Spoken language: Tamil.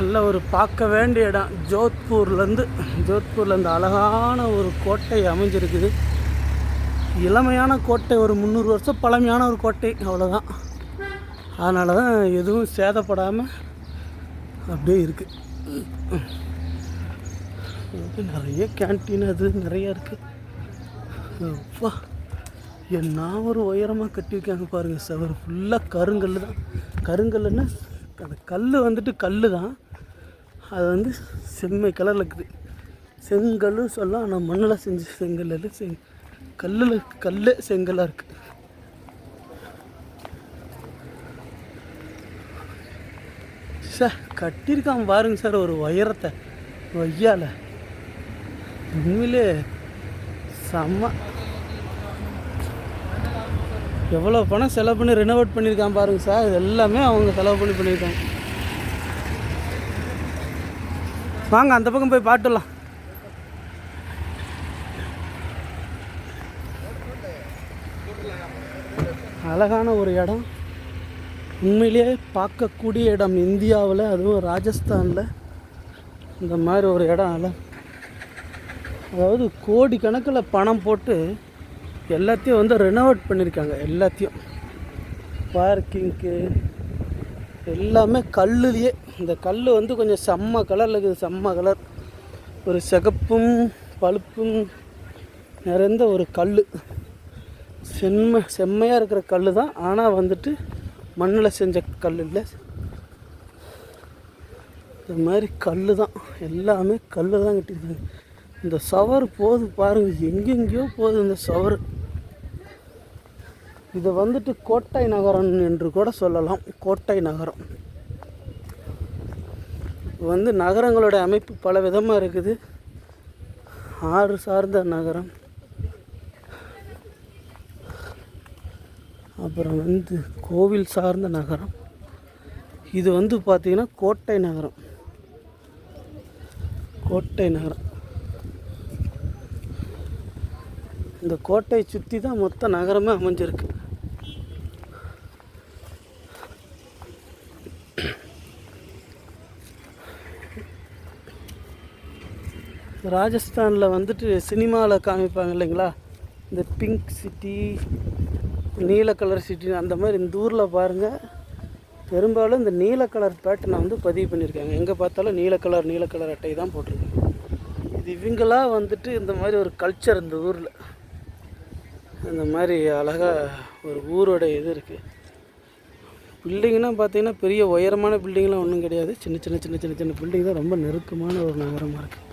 நல்ல ஒரு பார்க்க வேண்டிய இடம். ஜோத்பூரில் இந்த அழகான ஒரு கோட்டை அமைஞ்சிருக்குது. இளமையான கோட்டை, ஒரு 300 வருஷம் பழமையான ஒரு கோட்டை, அவ்வளோதான். அதனால தான் எதுவும் சேதப்படாமல் அப்படியே இருக்குது. நிறைய கேன்டீன் அது நிறையா இருக்குது. அப்பா, என்ன ஒரு உயரமாக கட்டியிருக்காங்க பாருங்கள். சவர் ஃபுல்லாக கருங்கல் தான். கருங்கல்லுன்னா அந்த கல் வந்துட்டு கல் தான். அது வந்து செம்மை கலரில் இருக்குது. செங்கல்னு சொல்லலாம், ஆனால் மண்ணில் செஞ்ச செங்கல் இல்லை, கல் செங்கலாக இருக்குது. சார் கட்டியிருக்கான் பாருங்க சார், ஒரு உயரத்தை வையால. உண்மையிலே செம்ம. எவ்வளோ பணம் செலவு பண்ணி ரெனோவேட் பண்ணியிருக்கான் பாருங்கள் சார். இது எல்லாமே அவங்க செலவு பண்ணியிருக்காங்க. வாங்க அந்த பக்கம் போய் பாட்டுலாம். அழகான ஒரு இடம், உண்மையிலேயே பார்க்கக்கூடிய இடம். இந்தியாவில், அதுவும் ராஜஸ்தானில் இந்த மாதிரி ஒரு இடம். அதாவது கோடிக்கணக்கில் பணம் போட்டு எல்லாத்தையும் வந்து ரெனோவேட் பண்ணியிருக்காங்க. எல்லாத்தையும் பார்க்கிங்க்கு எல்லாமே கல்லுலேயே. இந்த கல் வந்து கொஞ்சம் செம்ம கலரில் இருக்குது. செம்ம கலர், ஒரு சிகப்பும் பழுப்பும் நிறைந்த ஒரு கல். செம்மையாக இருக்கிற கல் தான். ஆனால் வந்துட்டு மண்ணில் செஞ்ச கல் இல்லை, இந்த மாதிரி கல் தான். எல்லாமே கல் தான் கட்டியிருக்காங்க. இந்த சவர் போகுது பாருங்கள், எங்கெங்கேயோ போகுது இந்த சவர். இதை வந்துட்டு கோட்டை நகரம் என்று கூட சொல்லலாம். கோட்டை நகரம் வந்து நகரங்களோட அமைப்பு பல விதமாக இருக்குது. ஆறு சார்ந்த நகரம், அப்புறம் வந்து கோவில் சார்ந்த நகரம். இது வந்து பார்த்திங்கன்னா கோட்டை நகரம். கோட்டை நகரம், இந்த கோட்டையை சுற்றி தான் மொத்த நகரமே அமைஞ்சிருக்கு. ராஜஸ்தானில் வந்துட்டு சினிமாவில் காமிப்பாங்க இல்லைங்களா, இந்த பிங்க் சிட்டி, நீல கலர் சிட்டி, அந்த மாதிரி இந்த ஊரில் பாருங்கள் பெரும்பாலும் இந்த நீல கலர் பேட்டர்னை வந்து பதிவு பண்ணியிருக்காங்க. எங்கே பார்த்தாலும் நீல கலர் அட்டை தான் போட்டிருக்காங்க. இது இவங்களாம் வந்துட்டு இந்த மாதிரி ஒரு கல்ச்சர் இந்த ஊரில். இந்த மாதிரி அழகாக ஒரு ஊரோட இது இருக்குது. பில்டிங்னால் பார்த்திங்கன்னா பெரிய உயரமான பில்டிங்லாம் ஒன்றும் கிடையாது. சின்ன சின்ன பில்டிங் தான். ரொம்ப நெருக்கமான ஒரு நகரமாக இருக்குது.